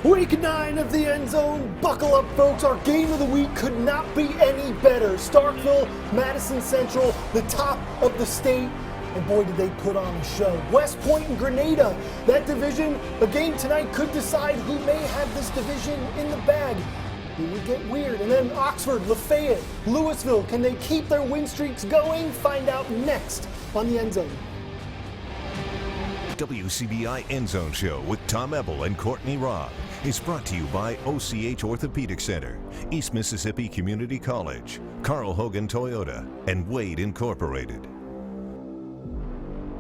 Week 9 of the End Zone. Buckle up, folks. Our game of the week could not be any better. Starkville, Madison Central, the top of the state. And boy, did they put on a show. West Point and Grenada, that division, a game tonight could decide who may have this division in the bag. It would get weird. And then Oxford, Lafayette, Louisville, can they keep their win streaks going? Find out next on the End Zone. WCBI Endzone Show with Tom Ebel and Courtney Robb is brought to you by OCH Orthopedic Center, East Mississippi Community College, Carl Hogan Toyota, and Wade Incorporated.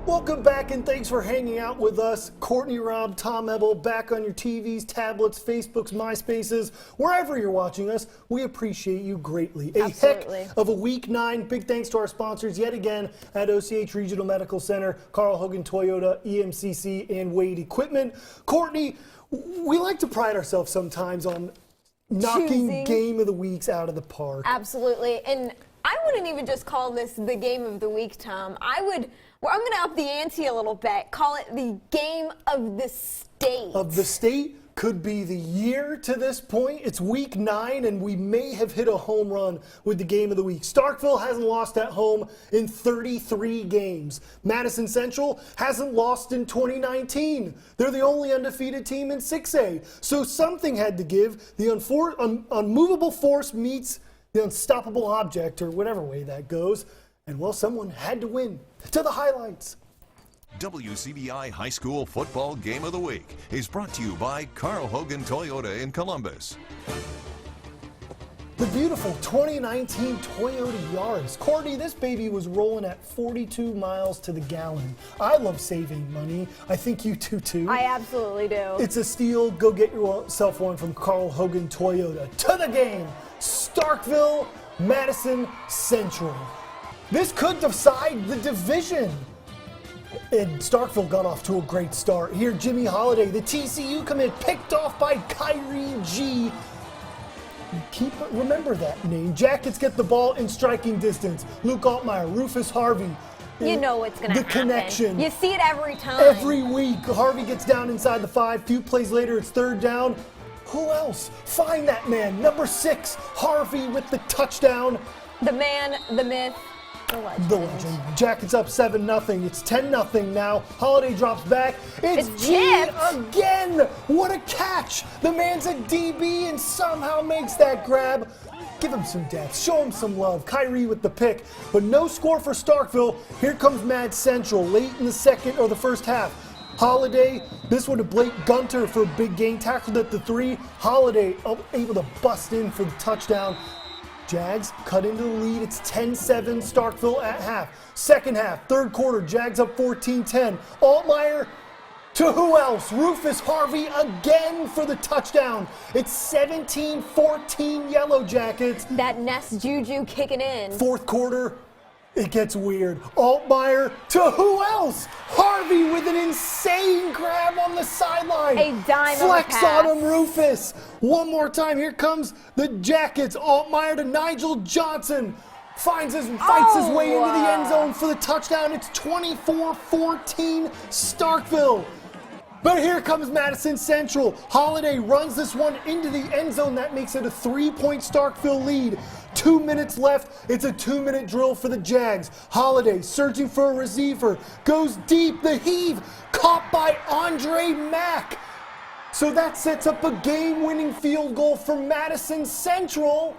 Welcome back and thanks for hanging out with us. Courtney Robb, Tom Ebel, back on your TVs, tablets, Facebooks, MySpaces, wherever you're watching us. We appreciate you greatly. Absolutely. A heck of a week 9. Big thanks to our sponsors yet again at OCH Regional Medical Center, Carl Hogan Toyota, EMCC, and Wade Equipment. Courtney, we like to pride ourselves sometimes on knocking game of the weeks out of the park. Absolutely. And I wouldn't even just call this the game of the week, Tom. I'm going to up the ante a little bit. Call it the game of the state. Of the state could be the year to this point. It's week 9, and we may have hit a home run with the game of the week. Starkville hasn't lost at home in 33 games. Madison Central hasn't lost in 2019. They're the only undefeated team in 6A. So something had to give. The unmovable force meets the unstoppable object, or whatever way that goes. And, well, someone had to win. To the highlights. WCBI High School Football Game of the Week is brought to you by Carl Hogan Toyota in Columbus. The beautiful 2019 Toyota Yaris. Courtney, this baby was rolling at 42 miles to the gallon. I love saving money. I think you do too. I absolutely do. It's a steal. Go get yourself one from Carl Hogan Toyota. To the game. Starkville, Madison Central. This could decide the division. And Starkville got off to a great start. Here, Jimmy Holiday, the TCU commit, picked off by Kyrie G. Remember that name. Jackets get the ball in striking distance. Luke Altmaier, Rufus Harvey. You know what's going to happen. The connection. You see it every time. Every week. Harvey gets down inside the 5. Few plays later, it's third down. Who else? Find that man. Number 6, Harvey with the touchdown. The man, the myth. The legend. Jackets up 7-0. It's 10-0 now. Holiday drops back. It's G again. What a catch. The man's a DB and somehow makes that grab. Give him some depth. Show him some love. Kyrie with the pick. But no score for Starkville. Here comes Mad Central late in the first half. Holiday, this one to Blake Gunter for a big gain. Tackled at the 3. Holiday able to bust in for the touchdown. Jags cut into the lead. It's 10-7 Starkville at half. Second half, third quarter, Jags up 14-10. Altmaier to who else? Rufus Harvey again for the touchdown. It's 17-14 Yellow Jackets. That Nest Juju kicking in. Fourth quarter, it gets weird. Altmaier to who else? Harvey with an insane grab on the sideline. A dime Flex pass. on him, Rufus. One more time. Here comes the Jackets. Altmaier to Nigel Johnson. Fights his way into the end zone for the touchdown. It's 24-14 Starkville. But here comes Madison Central. Holiday runs this one into the end zone. That makes it a 3-point Starkville lead. 2 minutes left. It's a 2-minute drill for the Jags. Holiday searching for a receiver. Goes deep. The heave. Caught by Andre Mack. So that sets up a game-winning field goal for Madison Central.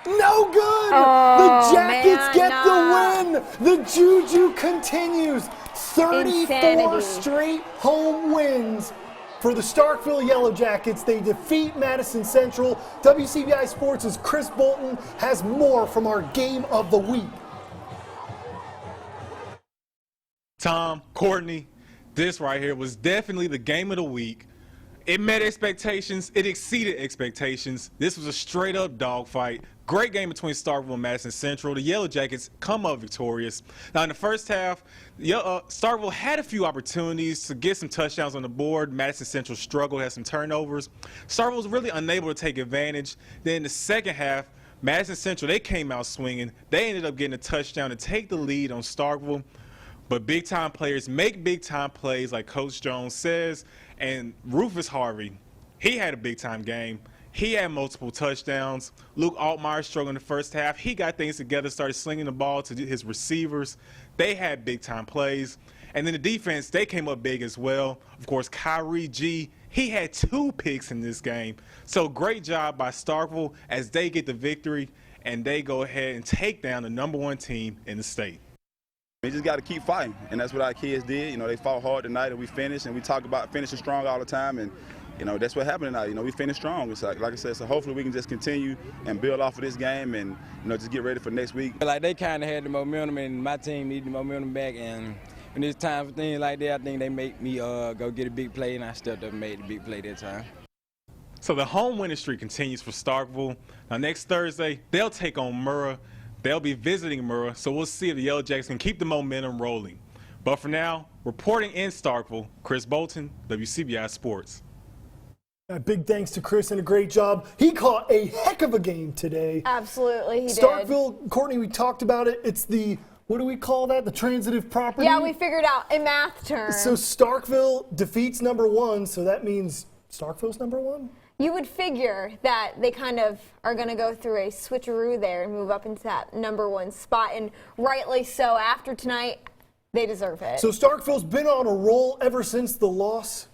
No good! The Jackets get the win! The Juju continues. 34 straight home wins for the Starkville Yellow Jackets. They defeat Madison Central. WCBI Sports' Chris Bolton has more from our game of the week. Tom, Courtney, this right here was definitely the game of the week. It met expectations. It exceeded expectations. This was a straight-up dogfight. Great game between Starkville and Madison Central. The Yellow Jackets come up victorious. Now, in the first half, Starkville had a few opportunities to get some touchdowns on the board. Madison Central struggled, had some turnovers. Starkville was really unable to take advantage. Then in the second half, Madison Central, they came out swinging. They ended up getting a touchdown to take the lead on Starkville. But big-time players make big-time plays, like Coach Jones says, And Rufus Harvey, he had a big-time game. He had multiple touchdowns. Luke Altmaier struggled in the first half. He got things together, started slinging the ball to his receivers. They had big-time plays. And then the defense, they came up big as well. Of course, Kyrie G, he had 2 picks in this game. So great job by Starkville as they get the victory and they go ahead and take down the #1 team in the state. We just got to keep fighting, and that's what our kids did. You know, they fought hard tonight, and we finished, and we talk about finishing strong all the time, and you know, that's what happened tonight. You know, we finished strong. It's like I said, so hopefully we can just continue and build off of this game and, you know, just get ready for next week. Like, they kind of had the momentum, and my team needed the momentum back, and when it's time for things like that, I think they make me go get a big play, and I stepped up and made the big play that time. So the home winning streak continues for Starkville. Now next Thursday, they'll take on Murrah. They'll be visiting Murrah, so we'll see if the Yellow Jackets can keep the momentum rolling. But for now, reporting in Starkville, Chris Bolton, WCBI Sports. Big thanks to Chris and a great job. He caught a heck of a game today. Absolutely, he did. Starkville, Courtney, we talked about it. It's the, what do we call that? The transitive property? Yeah, we figured out in math terms. So Starkville defeats #1, so that means Starkville's #1? You would figure that they kind of are going to go through a switcheroo there and move up into that #1 spot, and rightly so. After tonight, they deserve it. So Starkville's been on a roll ever since the loss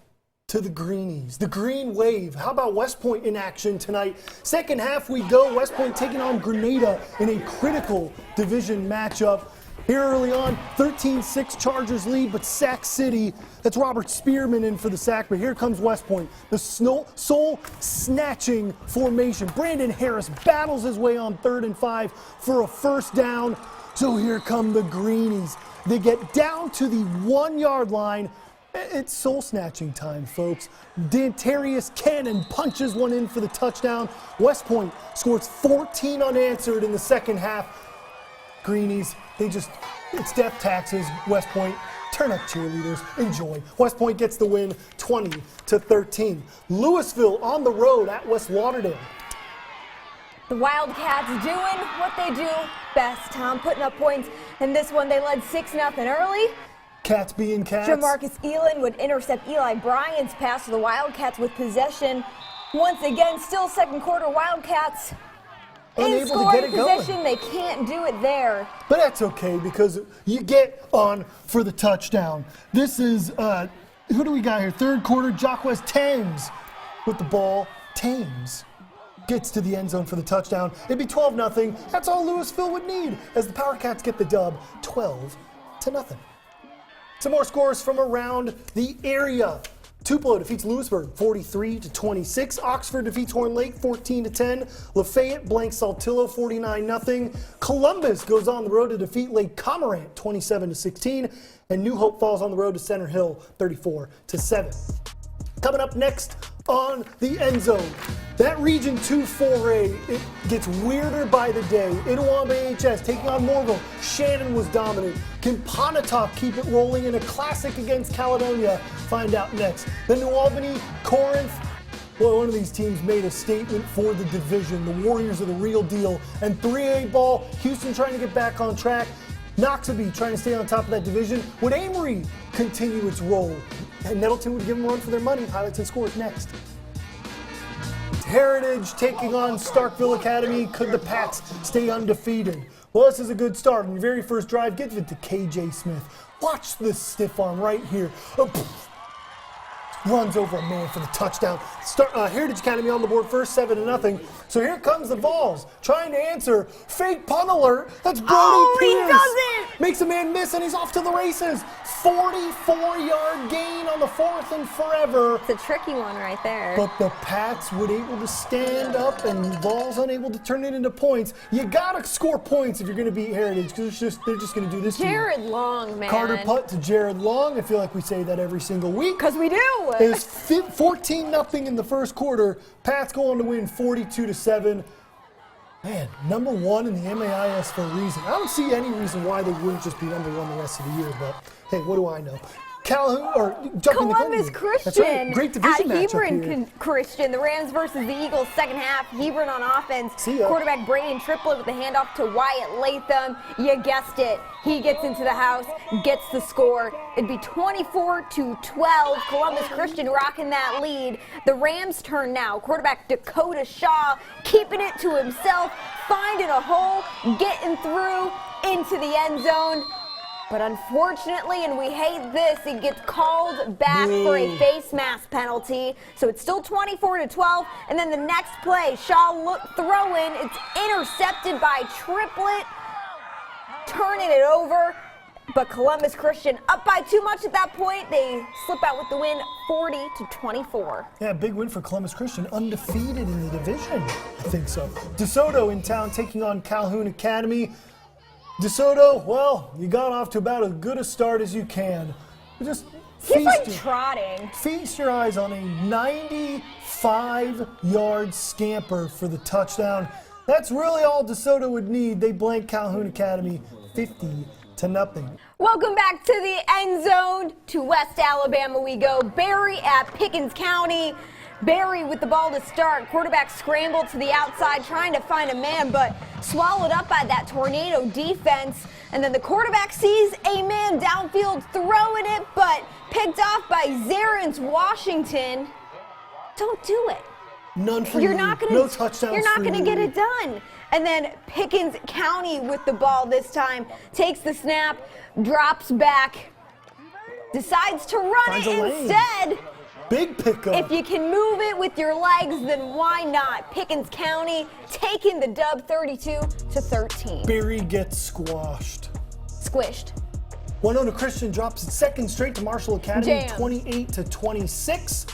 to the Greenies. The Green Wave. How about West Point in action tonight? Second half we go. West Point taking on Grenada in a critical division matchup. Here early on, 13-6 Chargers lead, but Sac City, that's Robert Spearman in for the sack, but here comes West Point. The soul-snatching formation. Brandon Harris battles his way on 3rd and 5 for a first down. So here come the Greenies. They get down to the 1-yard line. It's soul-snatching time, folks. Dantarius Cannon punches one in for the touchdown. West Point scores 14 unanswered in the second half. Greenies, it's death taxes. West Point, turn up cheerleaders, enjoy. West Point gets the win, 20-13. Louisville on the road at West Lauderdale. The Wildcats doing what they do best, Tom, putting up points. In this one, they led 6-0 early. Cats being cats. Jamarcus Elan would intercept Eli Bryant's pass to the Wildcats with possession. Once again, still second quarter, Wildcats in scoring possession. They can't do it there. But that's okay because you get on for the touchdown. This is, who do we got here? Third quarter, Jacquez Thames with the ball. Thames gets to the end zone for the touchdown. It'd be 12-0. That's all Louisville would need as the Power Cats get the dub, 12-0. Some more scores from around the area. Tupelo defeats Lewisburg 43-26. Oxford defeats Horn Lake 14-10. Lafayette blanks Saltillo 49-0. Columbus goes on the road to defeat Lake Comorant 27-16. And New Hope falls on the road to Center Hill 34-7. Coming up next on the End Zone, that Region 2 foray, it gets weirder by the day. Itawamba HS taking on Morville. Shannon was dominant. Can Pontotoc keep it rolling in a classic against Caledonia? Find out next. Then New Albany, Corinth. Well, one of these teams made a statement for the division. The Warriors are the real deal. And 3A ball, Houston trying to get back on track. Wcbi trying to stay on top of that division. Would Amory continue its role? And Nettleton would give them a run for their money. Highlights and scores next. Heritage taking on Starkville Academy. Could the Pats stay undefeated? Well, this is a good start. On your very first drive, give it to KJ Smith. Watch this stiff arm right here. Runs over a man for the touchdown. Heritage Academy on the board first, 7-0. So here comes the Vols trying to answer. Fake punt alert. That's Brody Pierce. He doesn't. Makes a man miss, and he's off to the races. 44-yard gain on the 4th and forever. It's a tricky one right there. But the Pats were able to stand up, and Vols unable to turn it into points. You gotta score points if you're going to beat Heritage, because they're just going to do this. Jared Long, man. Carter putt to Jared Long. I feel like we say that every single week. Because we do. It's 14-0 in the first quarter. Pats go on to win 42-7. Man, #1 in the MAIS for a reason. I don't see any reason why they wouldn't just be #1 the rest of the year, but hey, what do I know? Calhoun, or jumping Columbus the Christian That's right. Great division at matchup here. Hebron Christian. The Rams versus the Eagles, second half. Hebron on offense. See ya. Quarterback Braden Triplett with the handoff to Wyatt Latham. You guessed it. He gets into the house, gets the score. It'd be 24-12. Columbus Christian rocking that lead. The Rams' turn now. Quarterback Dakota Shaw keeping it to himself, finding a hole, getting through into the end zone. But unfortunately, and we hate this, it gets called back for a face mask penalty. So it's still 24-12. And then the next play, Shaw throw in. It's intercepted by Triplett, turning it over. But Columbus Christian up by too much at that point. They slip out with the win, 40-24. Yeah, big win for Columbus Christian, undefeated in the division. I think so. DeSoto in town taking on Calhoun Academy. DeSoto, well, you got off to about as good a start as you can. Just He's like trotting. Feast your eyes on a 95-yard scamper for the touchdown. That's really all DeSoto would need. They blank Calhoun Academy 50-0. Welcome back to the end zone. To West Alabama we go. Berry at Pickens County. Berry with the ball to start. Quarterback scrambled to the outside trying to find a man, but swallowed up by that tornado defense. And then the quarterback sees a man downfield throwing it, but picked off by Zarence Washington. Don't do it. None for You're you. not gonna, No touchdowns. You're not for going to you. get it done. And then Pickens County with the ball this time. Takes the snap, drops back, decides to run Finds a it lane. instead. Big pickup. If you can move it with your legs, then why not? Pickens County taking the dub 32-13. Berry gets squashed. Squished. Winona Christian drops its second straight to Marshall Academy, Jam. 28-26.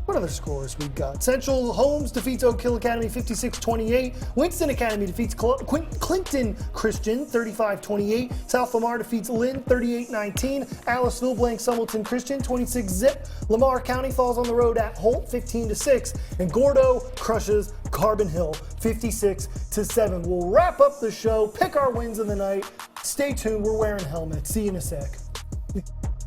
What other scores we got? Central Holmes defeats Oak Hill Academy 56-28. Winston Academy defeats Clinton Christian 35-28. South Lamar defeats Lynn 38-19. Aliceville blanks Summelton Christian 26-zip. Lamar County falls on the road at Holt 15-6. And Gordo crushes Carbon Hill 56-7. We'll wrap up the show, pick our wins of the night. Stay tuned, we're wearing helmets. See you in a sec.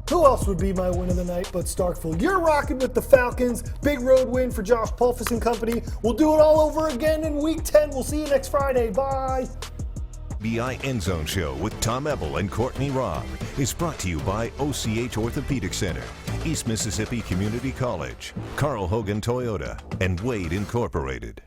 Who else would be my win of the night but Starkville? You're rocking with the Falcons. Big road win for Josh Pulfus and company. We'll do it all over again in Week 10. We'll see you next Friday. Bye. BI Endzone Show with Tom Ebel and Courtney Robb is brought to you by OCH Orthopedic Center, East Mississippi Community College, Carl Hogan Toyota, and Wade Incorporated.